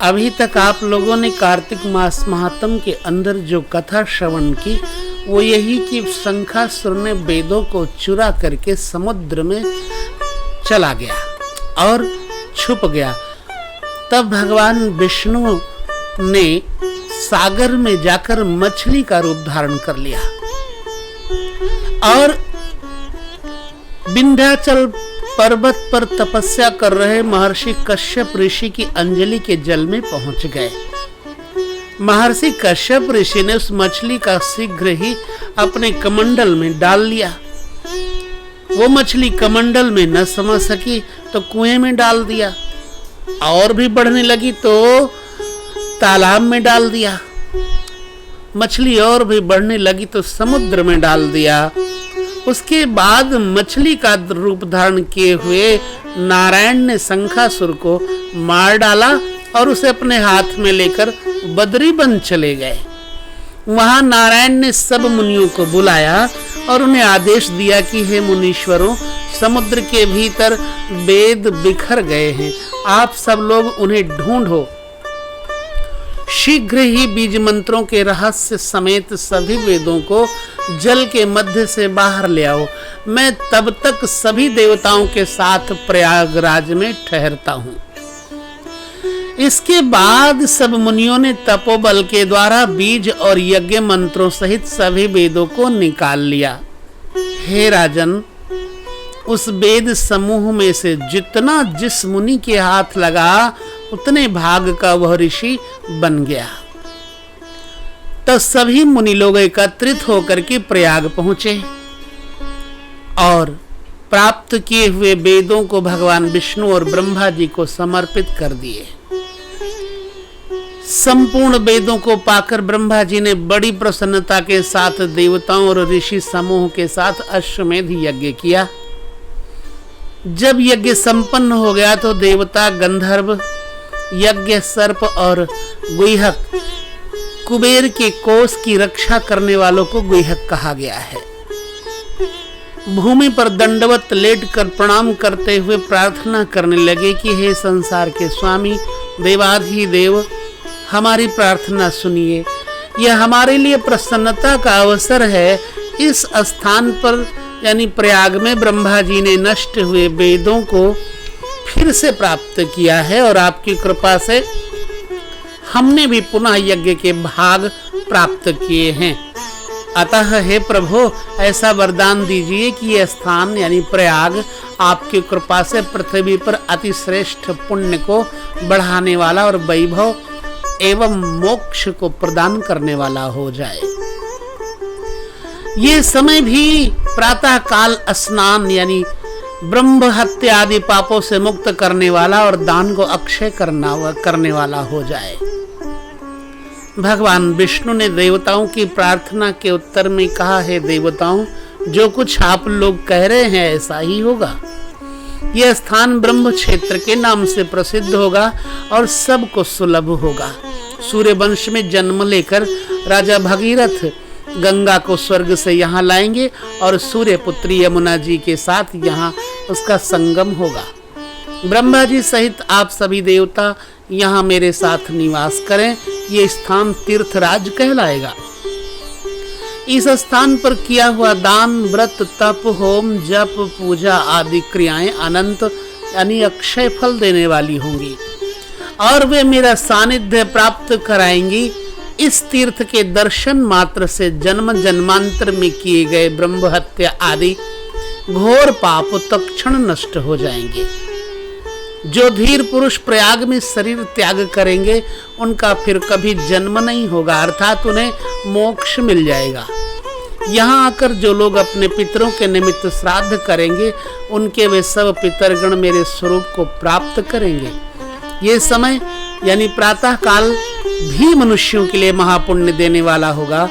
अभी तक आप लोगों ने कार्तिक मास महात्म के अंदर जो कथा श्रवण की वो यही कि शंखासुर ने वेदों को चुरा करके समुद्र में चला गया और छुप गया। तब भगवान विष्णु ने सागर में जाकर मछली का रूप धारण कर लिया और विंध्याचल पर्वत पर तपस्या कर रहे महर्षि कश्यप ऋषि की अंजलि के जल में पहुंच गए। महर्षि कश्यप ऋषि ने उस मछली का शीघ्र ही अपने कमंडल में डाल लिया। वो मछली कमंडल में न समझ सकी तो कुएं में डाल दिया, और भी बढ़ने लगी तो तालाब में डाल दिया। मछली और भी बढ़ने लगी तो समुद्र में डाल दिया। उसके बाद मछली का रूप धारण किए हुए नारायण ने शंखासुर को मार डाला और उसे अपने हाथ में लेकर बदरी बन चले गए। वहां नारायण ने सब मुनियों को बुलाया और उन्हें आदेश दिया कि हे मुनीश्वरों, समुद्र के भीतर वेद बिखर गए हैं, आप सब लोग उन्हें ढूंढो। शीघ्र ही बीज मंत्रों के रहस्य समेत सभी वेदों को जल के मध्य से बाहर ले आओ। मैं तब तक सभी देवताओं के साथ प्रयागराज में ठहरता हूँ। इसके बाद सब मुनियों ने तपोबल के द्वारा बीज और यज्ञ मंत्रों सहित सभी वेदों को निकाल लिया। हे राजन, उस वेद समूह में से जितना जिस मुनि के हाथ लगा उतने भाग का वह ऋषि बन गया। तब सभी मुनि लोग एकत्रित होकर के प्रयाग पहुंचे और प्राप्त किए हुए वेदों को भगवान विष्णु और ब्रह्मा जी को समर्पित कर दिए। संपूर्ण वेदों को पाकर ब्रह्मा जी ने बड़ी प्रसन्नता के साथ देवताओं और ऋषि समूह के साथ अश्वमेध यज्ञ किया। जब यज्ञ संपन्न हो गया तो देवता, गंधर्व, यज्ञ सर्प और गुह्यक, कुबेर के कोष की रक्षा करने वालों को गुह्यक कहा गया है, भूमि पर दंडवत लेटकर प्रणाम करते हुए प्रार्थना करने लगे कि हे संसार के स्वामी, देवाधिदेव, हमारी प्रार्थना सुनिए। यह हमारे लिए प्रसन्नता का अवसर है। इस स्थान पर यानी प्रयाग में ब्रह्मा जी ने नष्ट हुए वेदों को फिर से प्राप्त किया है और आपकी कृपा से हमने भी पुनः यज्ञ के भाग प्राप्त किए हैं। अतः हे प्रभु, ऐसा वरदान दीजिए कि यह स्थान यानी प्रयाग आपकी कृपा से पृथ्वी पर अति श्रेष्ठ पुण्य को बढ़ाने वाला और वैभव एवं मोक्ष को प्रदान करने वाला हो जाए। ये समय भी प्रातः काल स्नान यानी ब्रह्म हत्या आदि पापों से मुक्त करने वाला और दान को अक्षय करने वाला हो जाए। भगवान विष्णु ने देवताओं की प्रार्थना के उत्तर में कहा, हे देवताओं, जो कुछ आप लोग कह रहे हैं ऐसा ही होगा। यह स्थान ब्रह्म क्षेत्र के नाम से प्रसिद्ध होगा और सबको सुलभ होगा। सूर्य वंश में जन्म लेकर राजा भगीरथ गंगा को स्वर्ग से यहाँ लाएंगे और सूर्य पुत्री यमुना जी के साथ यहाँ उसका संगम होगा। ब्रह्मा जी सहित आप सभी देवता यहाँ मेरे साथ निवास करें। ये स्थान तीर्थराज कहलाएगा। इस स्थान पर किया हुआ दान, व्रत, तप, होम, जप, पूजा आदि क्रियाएं अनंत यानी अक्षय फल देने वाली होंगी और वे मेरा सानिध्य प्राप्त कराएंगी। इस तीर्थ के दर्शन मात्र से जन्म जन्मांतर में किए गए ब्रह्म हत्या आदि घोर पाप तत्क्षण नष्ट हो जाएंगे। जो धीर पुरुष प्रयाग में शरीर त्याग करेंगे उनका फिर कभी जन्म नहीं होगा, अर्थात उन्हें मोक्ष मिल जाएगा। यहाँ आकर जो लोग अपने पितरों के निमित्त श्राद्ध करेंगे उनके वे सब पितरगण मेरे स्वरूप को प्राप्त करेंगे। ये समय यानी प्रातः काल भी मनुष्यों के लिए महापुण्य देने वाला होगा।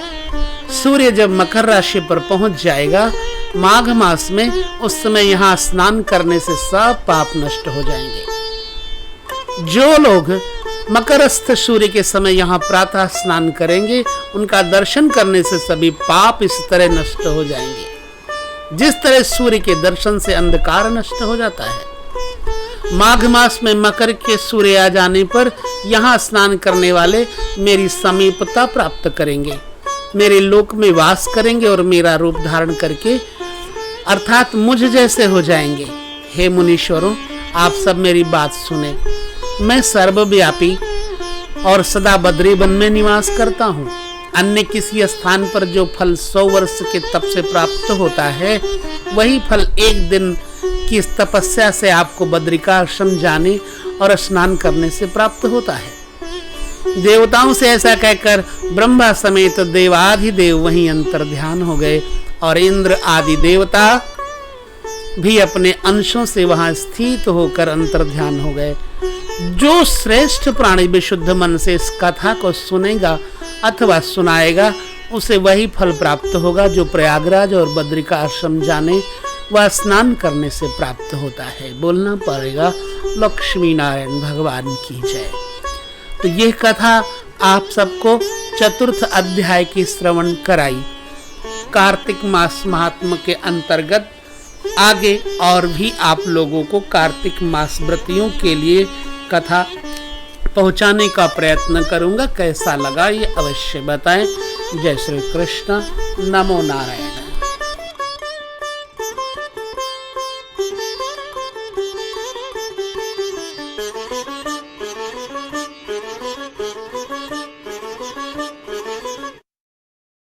सूर्य जब मकर राशि पर पहुंच जाएगा माघ मास में, उस समय यहाँ स्नान करने से सब पाप नष्ट हो जाएंगे। जो लोग मकरस्थ सूर्य के समय यहाँ प्रातः स्नान करेंगे उनका दर्शन करने से सभी पाप इस तरह नष्ट हो जाएंगे जिस तरह सूर्य के दर्शन से अंधकार नष्ट हो जाता है। माघ मास में मकर के सूर्य आ जाने पर यहाँ स्नान करने वाले मेरी समीपता प्राप्त करेंगे, मेरे लोक में वास करेंगे और मेरा रूप धारण करके अर्थात मुझ जैसे हो जाएंगे। हे मुनीश्वरों, आप सब मेरी बात सुने। मैं सर्वव्यापी और सदा बद्री वन में निवास करता हूँ। अन्य किसी स्थान पर जो फल 100 वर्ष के तप से प्राप्त होता है, वही फल एक दिन की तपस्या से आपको बद्रिकाश्रम जाने और स्नान करने से प्राप्त होता है। देवताओं से ऐसा कहकर ब्रह्मा समेत देवाधिदेव वहीं अंतर ध्यान हो गए और इंद्र आदि देवता भी अपने अंशों से वहां स्थित होकर अंतर ध्यान हो गए। जो श्रेष्ठ प्राणी विशुद्ध मन से इस कथा को सुनेगा अथवा सुनाएगा, उसे वही फल प्राप्त होगा जो प्रयागराज और बद्रिका आश्रम जाने व स्नान करने से प्राप्त होता है। बोलना पड़ेगा लक्ष्मी नारायण भगवान की जय। तो यह कथा आप सबको चतुर्थ अध्याय की श्रवण कराई। कार्तिक मास महात्म्य के अंतर्गत आगे और भी आप लोगों को कार्तिक मास व्रतियों के लिए कथा पहुंचाने का प्रयत्न करूंगा। कैसा लगा ये अवश्य बताएं। जय श्री कृष्ण। नमो नारायण।